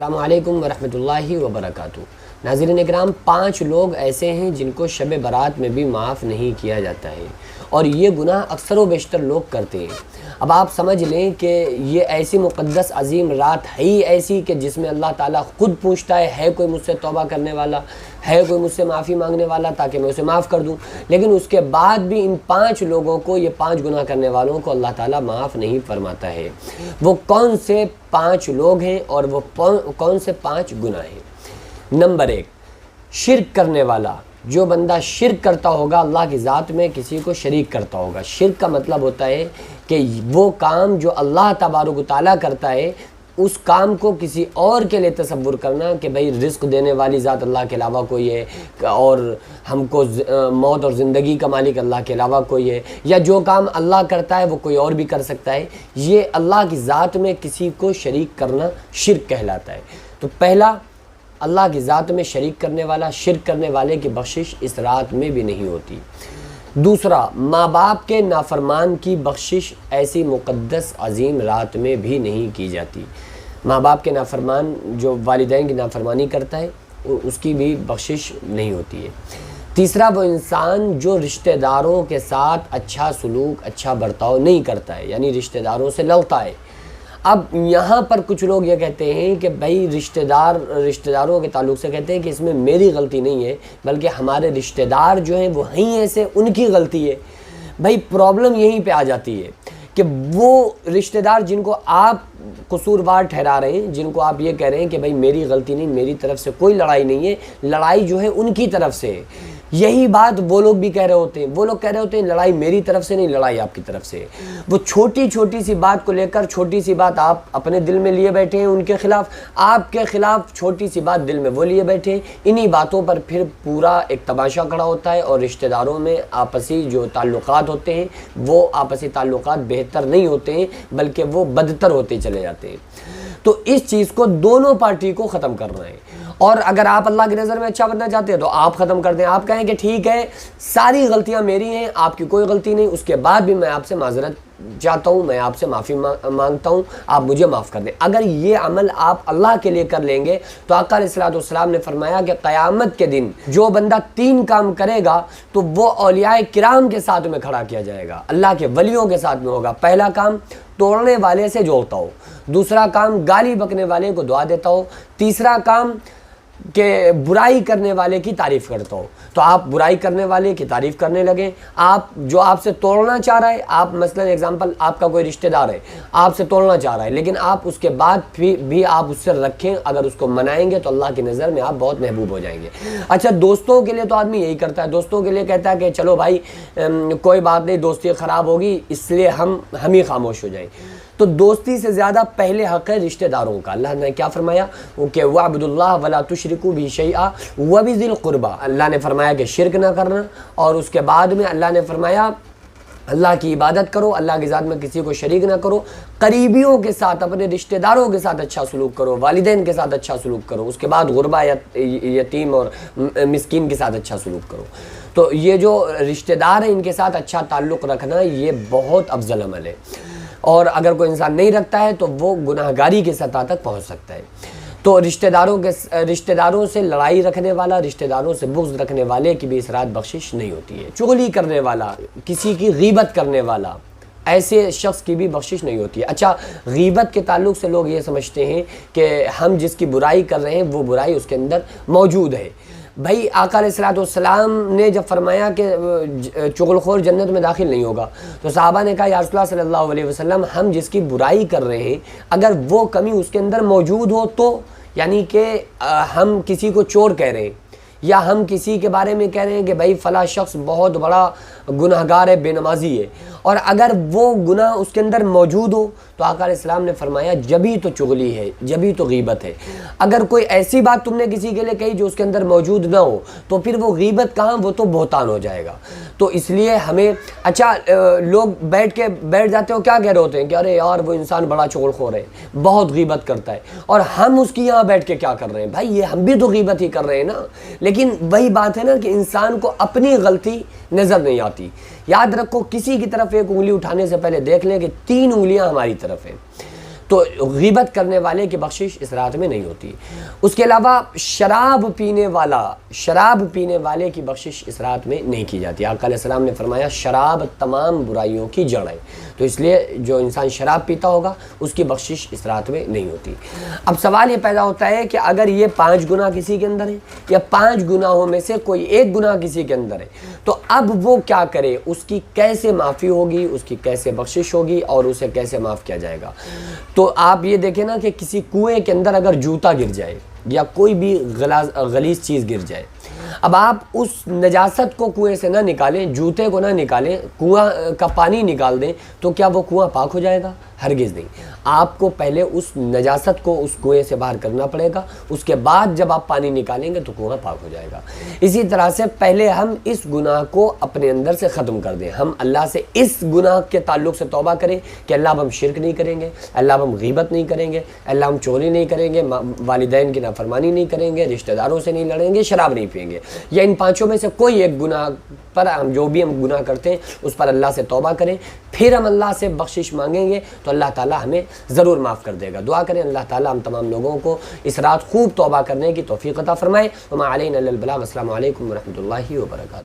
السلام علیکم ورحمۃ اللہ وبرکاتہ۔ ناظرین اکرام، 5 لوگ ایسے ہیں جن کو شب برات میں بھی معاف نہیں کیا جاتا ہے، اور یہ گناہ اکثر و بیشتر لوگ کرتے ہیں۔ اب آپ سمجھ لیں کہ یہ ایسی مقدس عظیم رات ہے ہی ایسی کہ جس میں اللہ تعالیٰ خود پوچھتا ہے کوئی مجھ سے توبہ کرنے والا، ہے کوئی مجھ سے معافی مانگنے والا تاکہ میں اسے معاف کر دوں، لیکن اس کے بعد بھی ان 5 لوگوں کو، یہ 5 گناہ کرنے والوں کو اللہ تعالیٰ معاف نہیں فرماتا ہے۔ وہ کون سے 5 لوگ ہیں اور وہ کون سے 5 گناہ ہیں؟ نمبر 1، شرک کرنے والا۔ جو بندہ شرک کرتا ہوگا، اللہ کی ذات میں کسی کو شریک کرتا ہوگا۔ شرک کا مطلب ہوتا ہے کہ وہ کام جو اللہ تبارک و تعالیٰ کرتا ہے، اس کام کو کسی اور کے لیے تصور کرنا کہ بھئی رزق دینے والی ذات اللہ کے علاوہ کوئی ہے، اور ہم کو موت اور زندگی کا مالک اللہ کے علاوہ کوئی ہے، یا جو کام اللہ کرتا ہے وہ کوئی اور بھی کر سکتا ہے۔ یہ اللہ کی ذات میں کسی کو شریک کرنا شرک کہلاتا ہے۔ تو پہلا، اللہ کی ذات میں شریک کرنے والا، شرک کرنے والے کی بخشش اس رات میں بھی نہیں ہوتی۔ دوسرا، ماں باپ کے نافرمان کی بخشش ایسی مقدس عظیم رات میں بھی نہیں کی جاتی۔ ماں باپ کے نافرمان، جو والدین کی نافرمانی کرتا ہے، اس کی بھی بخشش نہیں ہوتی ہے۔ تیسرا، وہ انسان جو رشتہ داروں کے ساتھ اچھا سلوک، اچھا برتاؤ نہیں کرتا ہے، یعنی رشتہ داروں سے لڑتا ہے۔ اب یہاں پر کچھ لوگ یہ کہتے ہیں کہ بھائی رشتہ داروں کے تعلق سے کہتے ہیں کہ اس میں میری غلطی نہیں ہے، بلکہ ہمارے رشتہ دار جو ہیں وہ ہیں ایسے، ان کی غلطی ہے۔ بھائی پرابلم یہیں پہ آ جاتی ہے کہ وہ رشتہ دار جن کو آپ قصوروار ٹھہرا رہے ہیں، جن کو آپ یہ کہہ رہے ہیں کہ بھائی میری غلطی نہیں، میری طرف سے کوئی لڑائی نہیں ہے، لڑائی جو ہے ان کی طرف سے ہے، یہی بات وہ لوگ بھی کہہ رہے ہوتے ہیں۔ وہ لوگ کہہ رہے ہوتے ہیں لڑائی میری طرف سے نہیں، لڑائی آپ کی طرف سے ہے۔ وہ چھوٹی چھوٹی سی بات کو لے کر، چھوٹی سی بات آپ اپنے دل میں لیے بیٹھے ہیں ان کے خلاف، آپ کے خلاف چھوٹی سی بات دل میں وہ لیے بیٹھے ہیں۔ انہی باتوں پر پھر پورا ایک تماشا کھڑا ہوتا ہے، اور رشتہ داروں میں آپسی جو تعلقات ہوتے ہیں وہ آپسی تعلقات بہتر نہیں ہوتے ہیں، بلکہ وہ بدتر ہوتے چلے جاتے ہیں۔ تو اس چیز کو دونوں پارٹی کو ختم کرنا ہے، اور اگر آپ اللہ کی نظر میں اچھا بننا چاہتے ہیں تو آپ ختم کر دیں۔ آپ کہیں کہ ٹھیک ہے، ساری غلطیاں میری ہیں، آپ کی کوئی غلطی نہیں، اس کے بعد بھی میں آپ سے معذرت چاہتا ہوں، میں آپ سے معافی مانگتا ہوں، آپ مجھے معاف کر دیں۔ اگر یہ عمل آپ اللہ کے لیے کر لیں گے تو آقا علیہ الصلوۃ والسلام نے فرمایا کہ قیامت کے دن جو بندہ 3 کام کرے گا تو وہ اولیاء کرام کے ساتھ میں کھڑا کیا جائے گا، اللہ کے ولیوں کے ساتھ میں ہوگا۔ پہلا کام، توڑنے والے سے جوڑتا ہو۔ دوسرا کام، گالی بکنے والے کو دعا دیتا ہو۔ تیسرا کام، کہ برائی کرنے والے کی تعریف کرتا ہو۔ تو آپ برائی کرنے والے کی تعریف کرنے لگیں، آپ جو آپ سے توڑنا چاہ رہا ہے، آپ مثلا ایگزامپل آپ کا کوئی رشتہ دار ہے، آپ سے توڑنا چاہ رہا ہے، لیکن آپ اس کے بعد بھی آپ اس سے رکھیں، اگر اس کو منائیں گے تو اللہ کی نظر میں آپ بہت محبوب ہو جائیں گے۔ اچھا، دوستوں کے لیے تو آدمی یہی کرتا ہے، دوستوں کے لیے کہتا ہے کہ چلو بھائی کوئی بات نہیں، دوستی خراب ہوگی اس لیے ہم ہی خاموش ہو جائیں۔ تو دوستی سے زیادہ پہلے حق ہے رشتہ داروں کا۔ اللہ نے کیا فرمایا کہ وَاعْبُدُوا اللَّهَ وَلَا تُشْرِكُوا بِهِ شَيْئًا وَبِذِي الْقُرْبَى۔ اللہ نے فرمایا کہ شرک نہ کرنا، اور اس کے بعد میں اللہ نے فرمایا اللہ کی عبادت کرو، اللہ کی ذات میں کسی کو شریک نہ کرو، قریبیوں کے ساتھ، اپنے رشتہ داروں کے ساتھ اچھا سلوک کرو، والدین کے ساتھ اچھا سلوک کرو، اس کے بعد غربا، یتیم اور مسکین کے ساتھ اچھا سلوک کرو۔ تو یہ جو رشتہ دار ہیں ان کے ساتھ اچھا تعلق رکھنا یہ بہت افضل عمل ہے، اور اگر کوئی انسان نہیں رکھتا ہے تو وہ گناہگاری کی سطح تک پہنچ سکتا ہے۔ تو رشتہ داروں سے لڑائی رکھنے والا، رشتہ داروں سے بغض رکھنے والے کی بھی اس رات بخشش نہیں ہوتی ہے۔ چغلی کرنے والا، کسی کی غیبت کرنے والا، ایسے شخص کی بھی بخشش نہیں ہوتی ہے۔ اچھا، غیبت کے تعلق سے لوگ یہ سمجھتے ہیں کہ ہم جس کی برائی کر رہے ہیں وہ برائی اس کے اندر موجود ہے۔ بھائی آقا علیہ الصلوۃ والسلام نے جب فرمایا کہ چغل خور جنت میں داخل نہیں ہوگا، تو صحابہ نے کہا یا رسول اللہ صلی اللہ علیہ وسلم، ہم جس کی برائی کر رہے ہیں اگر وہ کمی اس کے اندر موجود ہو تو، یعنی کہ ہم کسی کو چور کہہ رہے ہیں، یا ہم کسی کے بارے میں کہہ رہے ہیں کہ بھائی فلاں شخص بہت بڑا گناہگار ہے، بے نمازی ہے، اور اگر وہ گناہ اس کے اندر موجود ہو تو آقا علیہ السلام نے فرمایا جبھی تو چغلی ہے، جبھی تو غیبت ہے۔ اگر کوئی ایسی بات تم نے کسی کے لیے کہی جو اس کے اندر موجود نہ ہو تو پھر وہ غیبت کہاں، وہ تو بہتان ہو جائے گا۔ تو اس لیے ہمیں، اچھا لوگ بیٹھ جاتے ہو، کیا کہہ رہے ہوتے ہیں کہ ارے یار وہ انسان بڑا چغل خور ہے، بہت غیبت کرتا ہے، اور ہم اس کی یہاں بیٹھ کے کیا کر رہے ہیں؟ بھائی یہ ہم بھی تو غیبت ہی کر رہے ہیں نا۔ لیکن وہی بات ہے نا کہ انسان کو اپنی غلطی نظر نہیں آتی۔ یاد رکھو، کسی کی طرف ایک انگلی اٹھانے سے پہلے دیکھ لیں کہ 3 انگلیاں ہماری طرف ہیں۔ تو غیبت کرنے والے کی بخشش اس رات میں نہیں ہوتی۔ اس کے علاوہ شراب پینے والے کی بخشش اس رات میں نہیں کی جاتی۔ آقا علیہ السلام نے فرمایا شراب تمام برائیوں کی جڑ ہے، تو اس لیے جو انسان شراب پیتا ہوگا اس کی بخشش اس رات میں نہیں ہوتی۔ اب سوال یہ پیدا ہوتا ہے کہ اگر یہ 5 گناہ کسی کے اندر ہے یا 5 گناہوں میں سے کوئی ایک گناہ کسی کے اندر ہے، تو اب وہ کیا کرے، اس کی کیسے معافی ہوگی، اس کی کیسے بخشش ہوگی اور اسے کیسے معاف کیا جائے گا؟ تو آپ یہ دیکھیں نا کہ کسی کنویں کے اندر اگر جوتا گر جائے یا کوئی بھی غلیظ چیز گر جائے، اب آپ اس نجاست کو کنویں سے نہ نکالیں، جوتے کو نہ نکالیں، کنواں کا پانی نکال دیں، تو کیا وہ کنواں پاک ہو جائے گا؟ ہرگز نہیں۔ آپ کو پہلے اس نجاست کو اس کنویں سے باہر کرنا پڑے گا، اس کے بعد جب آپ پانی نکالیں گے تو کنواں پاک ہو جائے گا۔ اسی طرح سے پہلے ہم اس گناہ کو اپنے اندر سے ختم کر دیں، ہم اللہ سے اس گناہ کے تعلق سے توبہ کریں کہ اللہ اب ہم شرک نہیں کریں گے، اللہ اب ہم غیبت نہیں کریں گے، اللہ ہم چوری نہیں کریں گے، والدین کی نافرمانی نہیں کریں گے، رشتہ داروں سے نہیں لڑیں گے، شراب نہیں پئیں گے، یا ان 5 میں سے کوئی ایک گناہ پر ہم جو بھی ہم گناہ کرتے ہیں اس پر اللہ سے توبہ کریں، پھر ہم اللہ سے بخشش مانگیں گے تو اللہ تعالیٰ ہمیں ضرور معاف کر دے گا۔ دعا کریں اللہ تعالیٰ ہم تمام لوگوں کو اس رات خوب توبہ کرنے کی توفیق عطا فرمائے۔ وما علینا الا البلاغ۔ السلام علیکم ورحمۃ اللہ وبرکاتہ۔